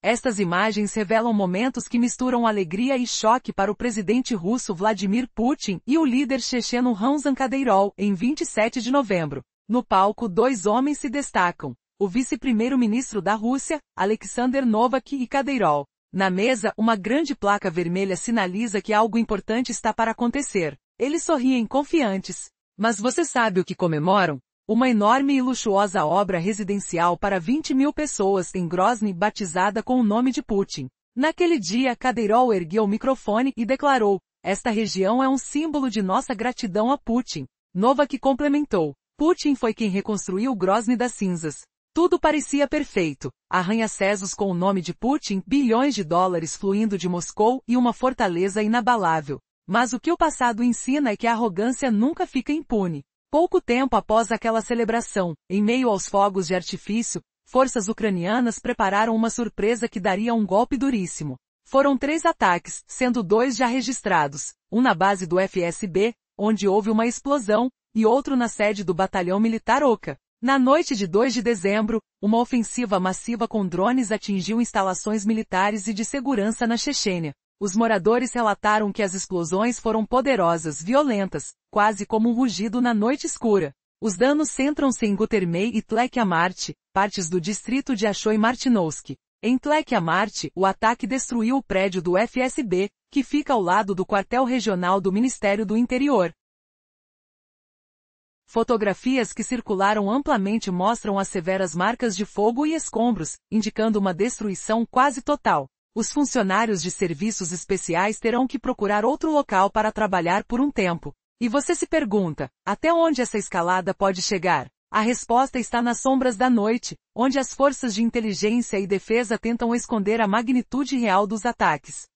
Estas imagens revelam momentos que misturam alegria e choque para o presidente russo Vladimir Putin e o líder checheno Ramzan Kadyrov, em 27 de novembro. No palco, dois homens se destacam: o vice-primeiro-ministro da Rússia, Alexander Novak, e Kadyrov. Na mesa, uma grande placa vermelha sinaliza que algo importante está para acontecer. Eles sorriem confiantes. Mas você sabe o que comemoram? Uma enorme e luxuosa obra residencial para 20.000 pessoas em Grozny, batizada com o nome de Putin. Naquele dia, Kadyrov ergueu o microfone e declarou: "Esta região é um símbolo de nossa gratidão a Putin." Novak complementou: "Putin foi quem reconstruiu Grozny das cinzas." Tudo parecia perfeito. Arranha-céus com o nome de Putin, bilhões de dólares fluindo de Moscou e uma fortaleza inabalável. Mas o que o passado ensina é que a arrogância nunca fica impune. Pouco tempo após aquela celebração, em meio aos fogos de artifício, forças ucranianas prepararam uma surpresa que daria um golpe duríssimo. Foram 3 ataques, sendo 2 já registrados, um na base do FSB, onde houve uma explosão, e outro na sede do Batalhão Militar Oka. Na noite de 2 de dezembro, uma ofensiva massiva com drones atingiu instalações militares e de segurança na Chechênia. Os moradores relataram que as explosões foram poderosas, violentas, quase como um rugido na noite escura. Os danos centram-se em Gutermey e Tlek-Amart, partes do distrito de Ashoy Martinovsky. Em Tlek-Amart, o ataque destruiu o prédio do FSB, que fica ao lado do quartel regional do Ministério do Interior. Fotografias que circularam amplamente mostram as severas marcas de fogo e escombros, indicando uma destruição quase total. Os funcionários de serviços especiais terão que procurar outro local para trabalhar por um tempo. E você se pergunta, até onde essa escalada pode chegar? A resposta está nas sombras da noite, onde as forças de inteligência e defesa tentam esconder a magnitude real dos ataques.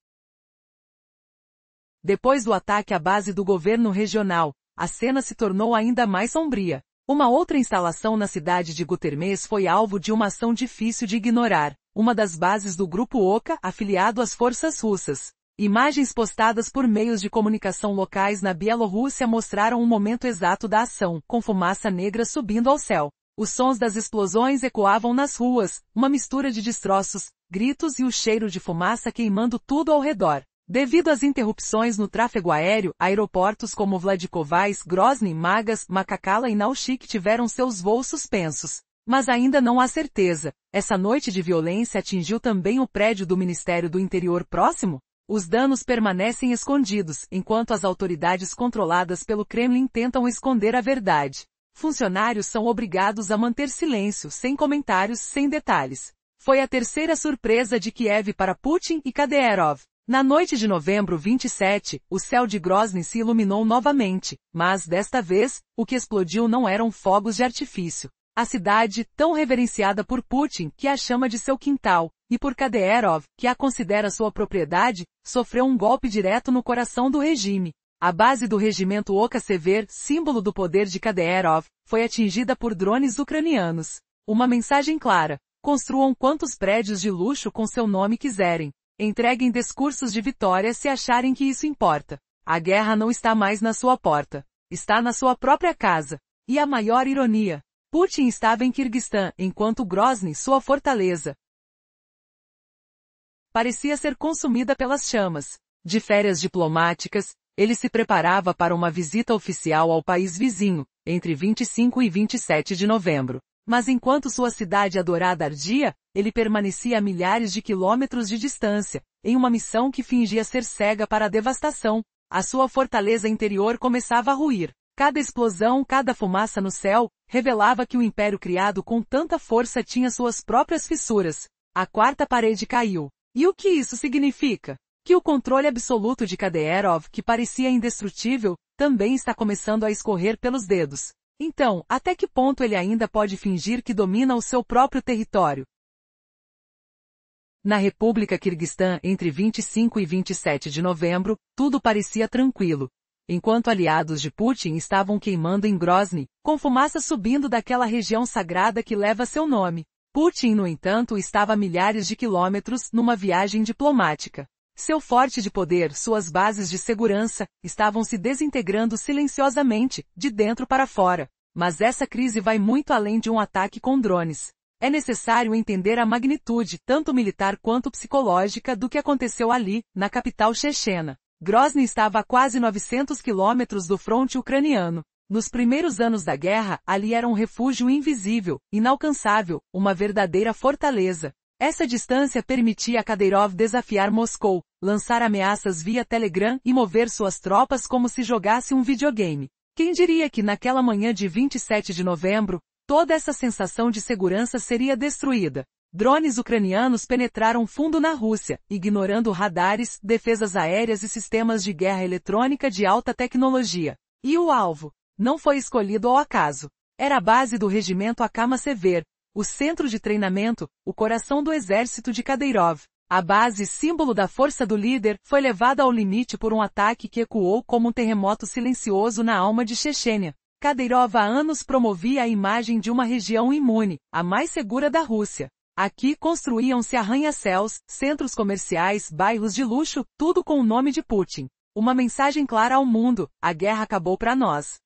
Depois do ataque à base do governo regional, a cena se tornou ainda mais sombria. Uma outra instalação na cidade de Gutermes foi alvo de uma ação difícil de ignorar. Uma das bases do Grupo Oka, afiliado às forças russas. Imagens postadas por meios de comunicação locais na Bielorrússia mostraram o momento exato da ação, com fumaça negra subindo ao céu. Os sons das explosões ecoavam nas ruas, uma mistura de destroços, gritos e o cheiro de fumaça queimando tudo ao redor. Devido às interrupções no tráfego aéreo, aeroportos como Vladikavkaz, Grozny, Magas, Makakala e Naushik tiveram seus voos suspensos. Mas ainda não há certeza. Essa noite de violência atingiu também o prédio do Ministério do Interior próximo? Os danos permanecem escondidos, enquanto as autoridades controladas pelo Kremlin tentam esconder a verdade. Funcionários são obrigados a manter silêncio, sem comentários, sem detalhes. Foi a terceira surpresa de Kiev para Putin e Kadyrov. Na noite de novembro 27, o céu de Grozny se iluminou novamente, mas desta vez, o que explodiu não eram fogos de artifício. A cidade, tão reverenciada por Putin, que a chama de seu quintal, e por Kadyrov, que a considera sua propriedade, sofreu um golpe direto no coração do regime. A base do regimento Oka Sever, símbolo do poder de Kadyrov, foi atingida por drones ucranianos. Uma mensagem clara: construam quantos prédios de luxo com seu nome quiserem. Entreguem discursos de vitória se acharem que isso importa. A guerra não está mais na sua porta. Está na sua própria casa. E a maior ironia: Putin estava em Kirguistão, enquanto Grozny, sua fortaleza, parecia ser consumida pelas chamas. De férias diplomáticas, ele se preparava para uma visita oficial ao país vizinho, entre 25 e 27 de novembro. Mas enquanto sua cidade adorada ardia, ele permanecia a milhares de quilômetros de distância, em uma missão que fingia ser cega para a devastação. A sua fortaleza interior começava a ruir. Cada explosão, cada fumaça no céu, revelava que o império criado com tanta força tinha suas próprias fissuras. A quarta parede caiu. E o que isso significa? Que o controle absoluto de Kadyrov, que parecia indestrutível, também está começando a escorrer pelos dedos. Então, até que ponto ele ainda pode fingir que domina o seu próprio território? Na República Quirguistã, entre 25 e 27 de novembro, tudo parecia tranquilo. Enquanto aliados de Putin estavam queimando em Grozny, com fumaça subindo daquela região sagrada que leva seu nome. Putin, no entanto, estava a milhares de quilômetros, numa viagem diplomática. Seu forte de poder, suas bases de segurança, estavam se desintegrando silenciosamente, de dentro para fora. Mas essa crise vai muito além de um ataque com drones. É necessário entender a magnitude, tanto militar quanto psicológica, do que aconteceu ali, na capital chechena. Grozny estava a quase 900 quilômetros do fronte ucraniano. Nos primeiros anos da guerra, ali era um refúgio invisível, inalcançável, uma verdadeira fortaleza. Essa distância permitia a Kadyrov desafiar Moscou, lançar ameaças via Telegram e mover suas tropas como se jogasse um videogame. Quem diria que naquela manhã de 27 de novembro, toda essa sensação de segurança seria destruída? Drones ucranianos penetraram fundo na Rússia, ignorando radares, defesas aéreas e sistemas de guerra eletrônica de alta tecnologia. E o alvo não foi escolhido ao acaso. Era a base do regimento Akama Sever, o centro de treinamento, o coração do exército de Kadyrov. A base, símbolo da força do líder, foi levada ao limite por um ataque que ecoou como um terremoto silencioso na alma de Chechênia. Kadyrov há anos promovia a imagem de uma região imune, a mais segura da Rússia. Aqui construíam-se arranha-céus, centros comerciais, bairros de luxo, tudo com o nome de Putin. Uma mensagem clara ao mundo: a guerra acabou para nós.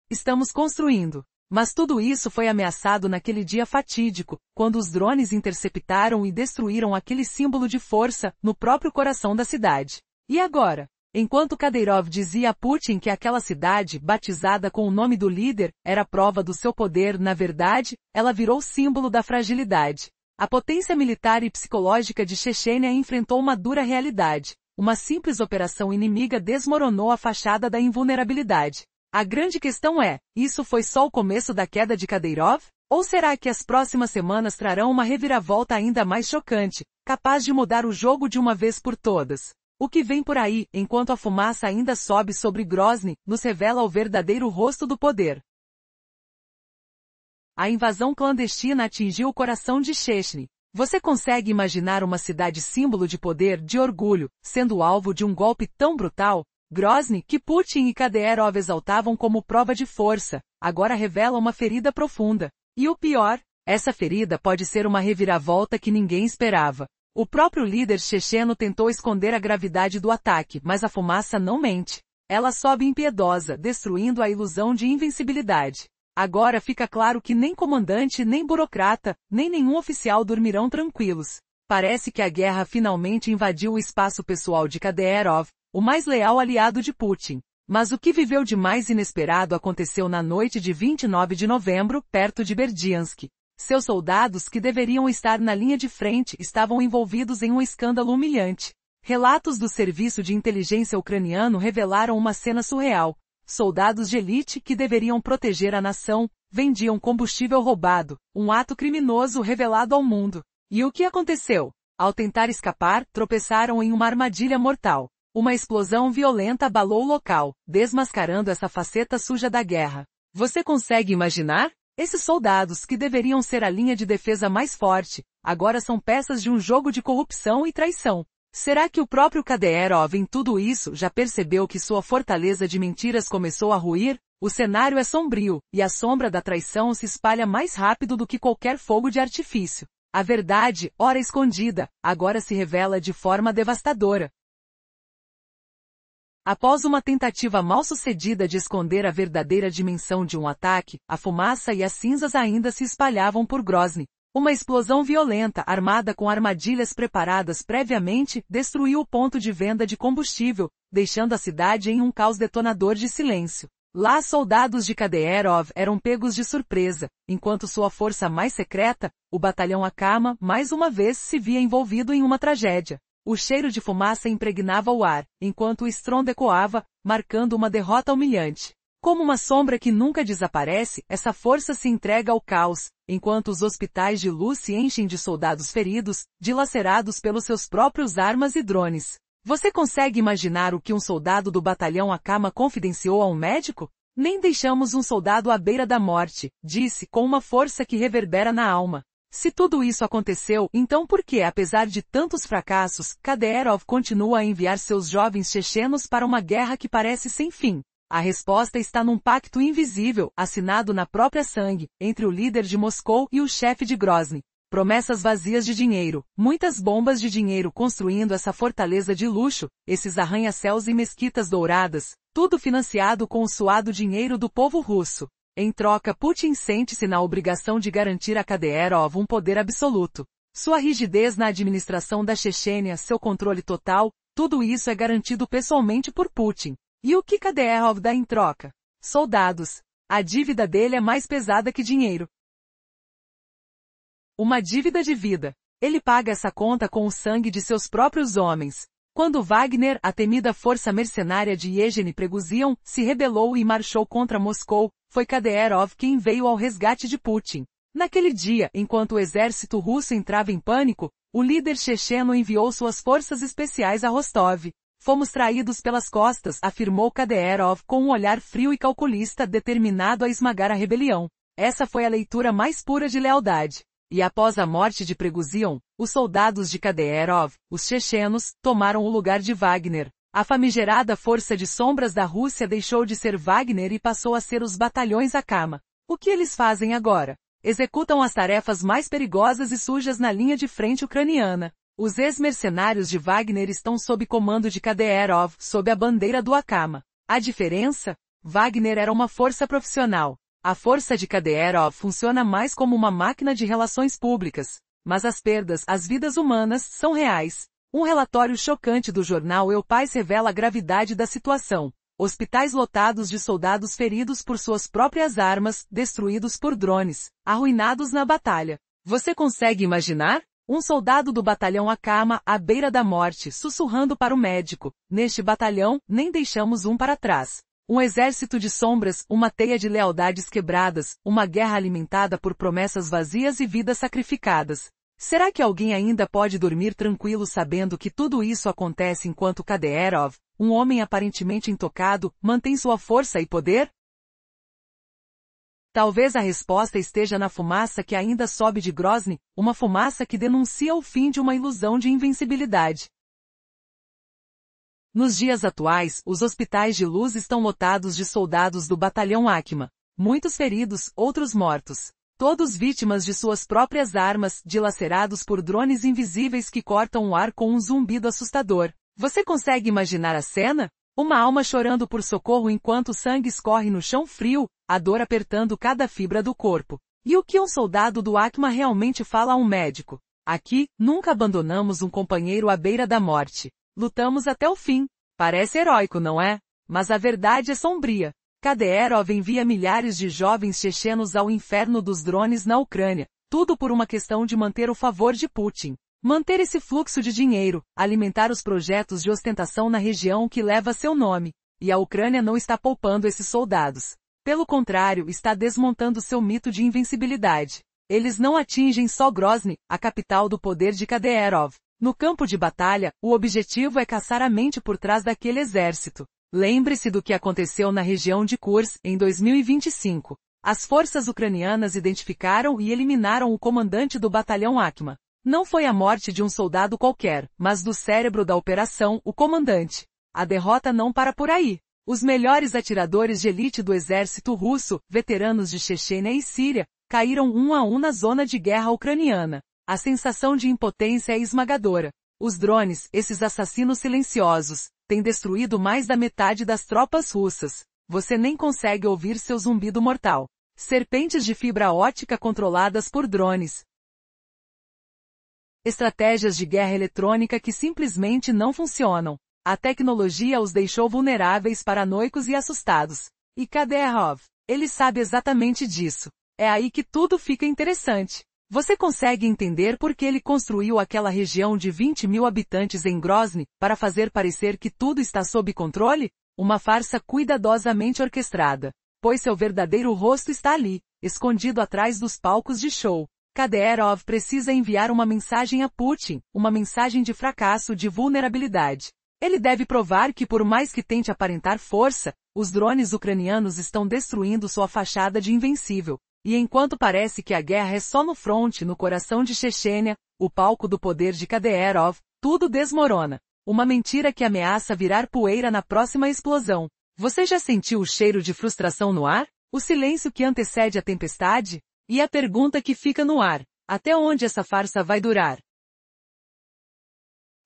Estamos construindo. Mas tudo isso foi ameaçado naquele dia fatídico, quando os drones interceptaram e destruíram aquele símbolo de força, no próprio coração da cidade. E agora? Enquanto Kadyrov dizia a Putin que aquela cidade, batizada com o nome do líder, era prova do seu poder, na verdade, ela virou símbolo da fragilidade. A potência militar e psicológica de Chechênia enfrentou uma dura realidade. Uma simples operação inimiga desmoronou a fachada da invulnerabilidade. A grande questão é, isso foi só o começo da queda de Kadyrov? Ou será que as próximas semanas trarão uma reviravolta ainda mais chocante, capaz de mudar o jogo de uma vez por todas? O que vem por aí, enquanto a fumaça ainda sobe sobre Grozny, nos revela o verdadeiro rosto do poder. A invasão clandestina atingiu o coração de Chechnya. Você consegue imaginar uma cidade símbolo de poder, de orgulho, sendo alvo de um golpe tão brutal? Grozny, que Putin e Kadyrov exaltavam como prova de força, agora revela uma ferida profunda. E o pior, essa ferida pode ser uma reviravolta que ninguém esperava. O próprio líder checheno tentou esconder a gravidade do ataque, mas a fumaça não mente. Ela sobe impiedosa, destruindo a ilusão de invencibilidade. Agora fica claro que nem comandante, nem burocrata, nem nenhum oficial dormirão tranquilos. Parece que a guerra finalmente invadiu o espaço pessoal de Kadyrov, o mais leal aliado de Putin. Mas o que viveu de mais inesperado aconteceu na noite de 29 de novembro, perto de Berdiansk. Seus soldados, que deveriam estar na linha de frente, estavam envolvidos em um escândalo humilhante. Relatos do serviço de inteligência ucraniano revelaram uma cena surreal. Soldados de elite, que deveriam proteger a nação, vendiam combustível roubado, um ato criminoso revelado ao mundo. E o que aconteceu? Ao tentar escapar, tropeçaram em uma armadilha mortal. Uma explosão violenta abalou o local, desmascarando essa faceta suja da guerra. Você consegue imaginar? Esses soldados, que deveriam ser a linha de defesa mais forte, agora são peças de um jogo de corrupção e traição. Será que o próprio Kadyrov em tudo isso já percebeu que sua fortaleza de mentiras começou a ruir? O cenário é sombrio, e a sombra da traição se espalha mais rápido do que qualquer fogo de artifício. A verdade, ora escondida, agora se revela de forma devastadora. Após uma tentativa mal-sucedida de esconder a verdadeira dimensão de um ataque, a fumaça e as cinzas ainda se espalhavam por Grozny. Uma explosão violenta, armada com armadilhas preparadas previamente, destruiu o ponto de venda de combustível, deixando a cidade em um caos detonador de silêncio. Lá, soldados de Kadyrov eram pegos de surpresa, enquanto sua força mais secreta, o batalhão Akama, mais uma vez se via envolvido em uma tragédia. O cheiro de fumaça impregnava o ar, enquanto o estrondo ecoava, marcando uma derrota humilhante. Como uma sombra que nunca desaparece, essa força se entrega ao caos, enquanto os hospitais de luz se enchem de soldados feridos, dilacerados pelos seus próprios armas e drones. Você consegue imaginar o que um soldado do batalhão Akama confidenciou a um médico? Nem deixamos um soldado à beira da morte, disse, com uma força que reverbera na alma. Se tudo isso aconteceu, então por que, apesar de tantos fracassos, Kadyrov continua a enviar seus jovens chechenos para uma guerra que parece sem fim? A resposta está num pacto invisível, assinado na própria sangue, entre o líder de Moscou e o chefe de Grozny. Promessas vazias de dinheiro, muitas bombas de dinheiro construindo essa fortaleza de luxo, esses arranha-céus e mesquitas douradas, tudo financiado com o suado dinheiro do povo russo. Em troca, Putin sente-se na obrigação de garantir a Kadyrov um poder absoluto. Sua rigidez na administração da Chechênia, seu controle total, tudo isso é garantido pessoalmente por Putin. E o que Kadyrov dá em troca? Soldados. A dívida dele é mais pesada que dinheiro. Uma dívida de vida. Ele paga essa conta com o sangue de seus próprios homens. Quando Wagner, a temida força mercenária de Yevgeny Prigozhin, se rebelou e marchou contra Moscou, foi Kadyrov quem veio ao resgate de Putin. Naquele dia, enquanto o exército russo entrava em pânico, o líder checheno enviou suas forças especiais a Rostov. Fomos traídos pelas costas, afirmou Kadyrov com um olhar frio e calculista determinado a esmagar a rebelião. Essa foi a leitura mais pura de lealdade. E após a morte de Prigozhin, os soldados de Kadyrov, os chechenos, tomaram o lugar de Wagner. A famigerada força de sombras da Rússia deixou de ser Wagner e passou a ser os batalhões Akama. O que eles fazem agora? Executam as tarefas mais perigosas e sujas na linha de frente ucraniana. Os ex-mercenários de Wagner estão sob comando de Kadyrov, sob a bandeira do Akama. A diferença? Wagner era uma força profissional. A força de Kadyrov funciona mais como uma máquina de relações públicas. Mas as perdas, as vidas humanas, são reais. Um relatório chocante do jornal El País revela a gravidade da situação. Hospitais lotados de soldados feridos por suas próprias armas, destruídos por drones, arruinados na batalha. Você consegue imaginar? Um soldado do batalhão Akama, à beira da morte, sussurrando para o médico: neste batalhão, nem deixamos um para trás. Um exército de sombras, uma teia de lealdades quebradas, uma guerra alimentada por promessas vazias e vidas sacrificadas. Será que alguém ainda pode dormir tranquilo sabendo que tudo isso acontece enquanto Kadyrov, um homem aparentemente intocado, mantém sua força e poder? Talvez a resposta esteja na fumaça que ainda sobe de Grozny, uma fumaça que denuncia o fim de uma ilusão de invencibilidade. Nos dias atuais, os hospitais de Luz estão lotados de soldados do batalhão Akima. Muitos feridos, outros mortos. Todos vítimas de suas próprias armas, dilacerados por drones invisíveis que cortam o ar com um zumbido assustador. Você consegue imaginar a cena? Uma alma chorando por socorro enquanto o sangue escorre no chão frio, a dor apertando cada fibra do corpo. E o que um soldado do Akima realmente fala a um médico? Aqui, nunca abandonamos um companheiro à beira da morte. Lutamos até o fim. Parece heróico, não é? Mas a verdade é sombria. Kadyrov envia milhares de jovens chechenos ao inferno dos drones na Ucrânia, tudo por uma questão de manter o favor de Putin. Manter esse fluxo de dinheiro, alimentar os projetos de ostentação na região que leva seu nome. E a Ucrânia não está poupando esses soldados. Pelo contrário, está desmontando seu mito de invencibilidade. Eles não atingem só Grozny, a capital do poder de Kadyrov. No campo de batalha, o objetivo é caçar a mente por trás daquele exército. Lembre-se do que aconteceu na região de Kursk, em 2025. As forças ucranianas identificaram e eliminaram o comandante do batalhão Akima. Não foi a morte de um soldado qualquer, mas do cérebro da operação, o comandante. A derrota não para por aí. Os melhores atiradores de elite do exército russo, veteranos de Chechênia e Síria, caíram um a um na zona de guerra ucraniana. A sensação de impotência é esmagadora. Os drones, esses assassinos silenciosos, têm destruído mais da metade das tropas russas. Você nem consegue ouvir seu zumbido mortal. Serpentes de fibra óptica controladas por drones. Estratégias de guerra eletrônica que simplesmente não funcionam. A tecnologia os deixou vulneráveis, paranoicos e assustados. E Kadyrov? Ele sabe exatamente disso. É aí que tudo fica interessante. Você consegue entender por que ele construiu aquela região de 20 mil habitantes em Grozny, para fazer parecer que tudo está sob controle? Uma farsa cuidadosamente orquestrada. Pois seu verdadeiro rosto está ali, escondido atrás dos palcos de show. Kadyrov precisa enviar uma mensagem a Putin, uma mensagem de fracasso, de vulnerabilidade. Ele deve provar que por mais que tente aparentar força, os drones ucranianos estão destruindo sua fachada de invencível. E enquanto parece que a guerra é só no fronte, no coração de Chechênia, o palco do poder de Kadyrov, tudo desmorona. Uma mentira que ameaça virar poeira na próxima explosão. Você já sentiu o cheiro de frustração no ar? O silêncio que antecede a tempestade? E a pergunta que fica no ar: até onde essa farsa vai durar?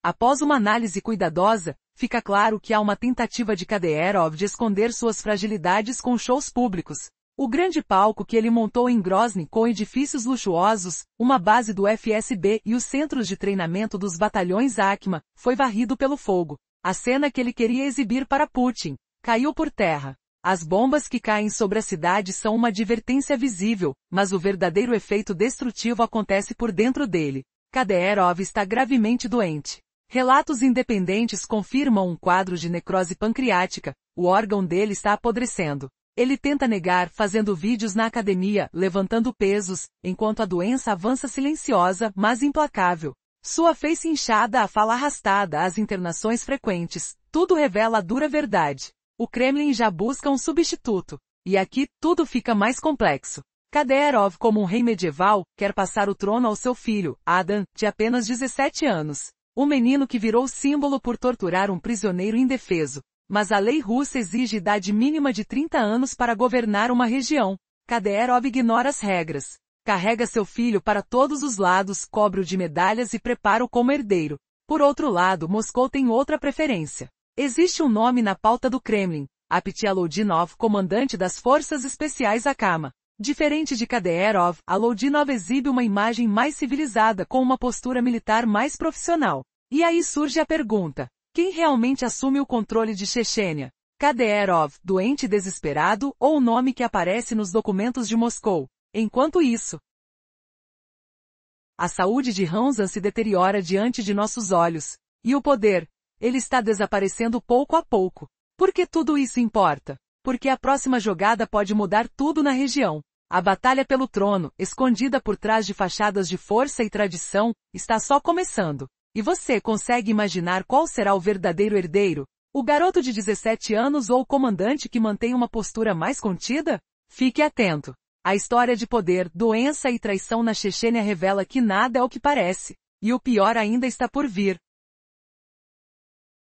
Após uma análise cuidadosa, fica claro que há uma tentativa de Kadyrov de esconder suas fragilidades com shows públicos. O grande palco que ele montou em Grozny, com edifícios luxuosos, uma base do FSB e os centros de treinamento dos batalhões Akhmat, foi varrido pelo fogo. A cena que ele queria exibir para Putin caiu por terra. As bombas que caem sobre a cidade são uma advertência visível, mas o verdadeiro efeito destrutivo acontece por dentro dele. Kadyrov está gravemente doente. Relatos independentes confirmam um quadro de necrose pancreática, o órgão dele está apodrecendo. Ele tenta negar, fazendo vídeos na academia, levantando pesos, enquanto a doença avança silenciosa, mas implacável. Sua face inchada, a fala arrastada, as internações frequentes, tudo revela a dura verdade. O Kremlin já busca um substituto. E aqui, tudo fica mais complexo. Kadyrov, como um rei medieval, quer passar o trono ao seu filho, Adam, de apenas 17 anos. Um menino que virou símbolo por torturar um prisioneiro indefeso. Mas a lei russa exige idade mínima de 30 anos para governar uma região. Kadyrov ignora as regras. Carrega seu filho para todos os lados, cobre-o de medalhas e prepara-o como herdeiro. Por outro lado, Moscou tem outra preferência. Existe um nome na pauta do Kremlin, Apti Alodinov, comandante das Forças Especiais Akhmat. Diferente de Kadyrov, Alodinov exibe uma imagem mais civilizada com uma postura militar mais profissional. E aí surge a pergunta: quem realmente assume o controle de Chechênia? Kadyrov, doente e desesperado, ou o nome que aparece nos documentos de Moscou? Enquanto isso, a saúde de Ramzan se deteriora diante de nossos olhos. E o poder? Ele está desaparecendo pouco a pouco. Por que tudo isso importa? Porque a próxima jogada pode mudar tudo na região. A batalha pelo trono, escondida por trás de fachadas de força e tradição, está só começando. E você consegue imaginar qual será o verdadeiro herdeiro? O garoto de 17 anos ou o comandante que mantém uma postura mais contida? Fique atento. A história de poder, doença e traição na Chechênia revela que nada é o que parece. E o pior ainda está por vir.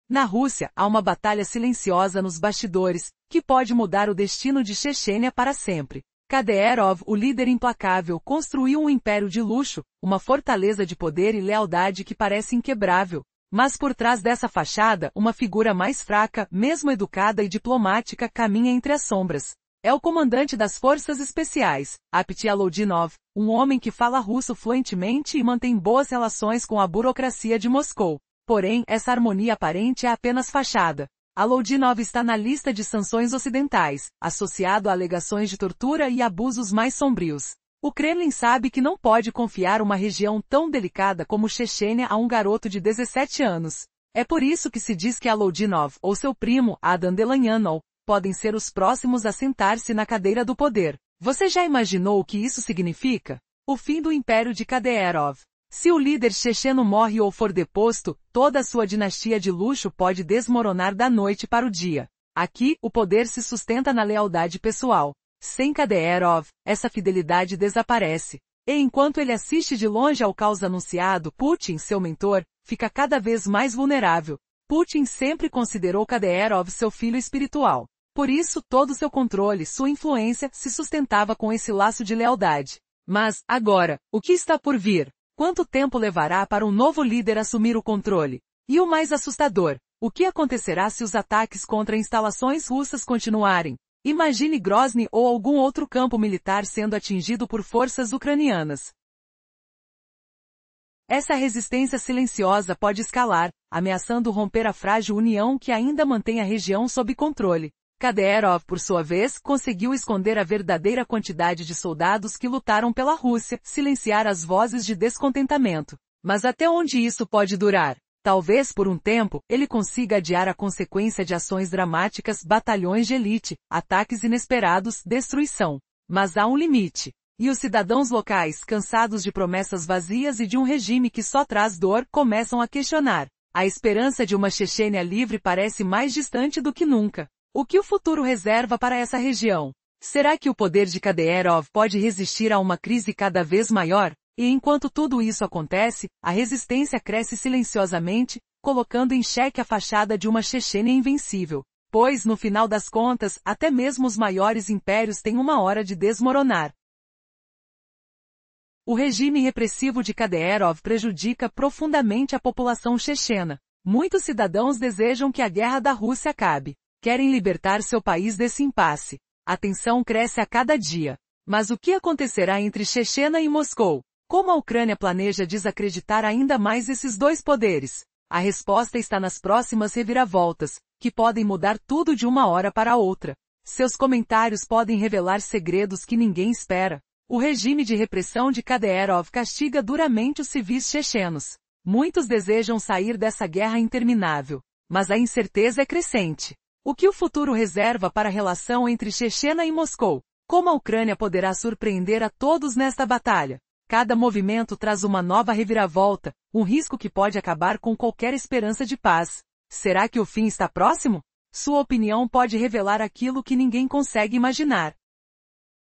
Na Rússia, há uma batalha silenciosa nos bastidores, que pode mudar o destino de Chechênia para sempre. Kadyrov, o líder implacável, construiu um império de luxo, uma fortaleza de poder e lealdade que parece inquebrável. Mas por trás dessa fachada, uma figura mais fraca, mesmo educada e diplomática, caminha entre as sombras. É o comandante das Forças Especiais, Apti Alodinov, um homem que fala russo fluentemente e mantém boas relações com a burocracia de Moscou. Porém, essa harmonia aparente é apenas fachada. Alodinov está na lista de sanções ocidentais, associado a alegações de tortura e abusos mais sombrios. O Kremlin sabe que não pode confiar uma região tão delicada como Chechênia a um garoto de 17 anos. É por isso que se diz que Alodinov, ou seu primo, Adam Delanyanov, podem ser os próximos a sentar-se na cadeira do poder. Você já imaginou o que isso significa? O fim do império de Kadyrov. Se o líder checheno morre ou for deposto, toda a sua dinastia de luxo pode desmoronar da noite para o dia. Aqui, o poder se sustenta na lealdade pessoal. Sem Kadyrov, essa fidelidade desaparece. E enquanto ele assiste de longe ao caos anunciado, Putin, seu mentor, fica cada vez mais vulnerável. Putin sempre considerou Kadyrov seu filho espiritual. Por isso, todo seu controle, sua influência, se sustentava com esse laço de lealdade. Mas, agora, o que está por vir? Quanto tempo levará para um novo líder assumir o controle? E o mais assustador, o que acontecerá se os ataques contra instalações russas continuarem? Imagine Grozny ou algum outro campo militar sendo atingido por forças ucranianas. Essa resistência silenciosa pode escalar, ameaçando romper a frágil união que ainda mantém a região sob controle. Kadyrov, por sua vez, conseguiu esconder a verdadeira quantidade de soldados que lutaram pela Rússia, silenciar as vozes de descontentamento. Mas até onde isso pode durar? Talvez por um tempo, ele consiga adiar a consequência de ações dramáticas, batalhões de elite, ataques inesperados, destruição. Mas há um limite. E os cidadãos locais, cansados de promessas vazias e de um regime que só traz dor, começam a questionar. A esperança de uma Chechênia livre parece mais distante do que nunca. O que o futuro reserva para essa região? Será que o poder de Kadyrov pode resistir a uma crise cada vez maior? E enquanto tudo isso acontece, a resistência cresce silenciosamente, colocando em xeque a fachada de uma Chechênia invencível. Pois, no final das contas, até mesmo os maiores impérios têm uma hora de desmoronar. O regime repressivo de Kadyrov prejudica profundamente a população chechena. Muitos cidadãos desejam que a guerra da Rússia acabe. Querem libertar seu país desse impasse. A tensão cresce a cada dia. Mas o que acontecerá entre Chechena e Moscou? Como a Ucrânia planeja desacreditar ainda mais esses dois poderes? A resposta está nas próximas reviravoltas, que podem mudar tudo de uma hora para outra. Seus comentários podem revelar segredos que ninguém espera. O regime de repressão de Kadyrov castiga duramente os civis chechenos. Muitos desejam sair dessa guerra interminável, mas a incerteza é crescente. O que o futuro reserva para a relação entre Chechena e Moscou? Como a Ucrânia poderá surpreender a todos nesta batalha? Cada movimento traz uma nova reviravolta, um risco que pode acabar com qualquer esperança de paz. Será que o fim está próximo? Sua opinião pode revelar aquilo que ninguém consegue imaginar.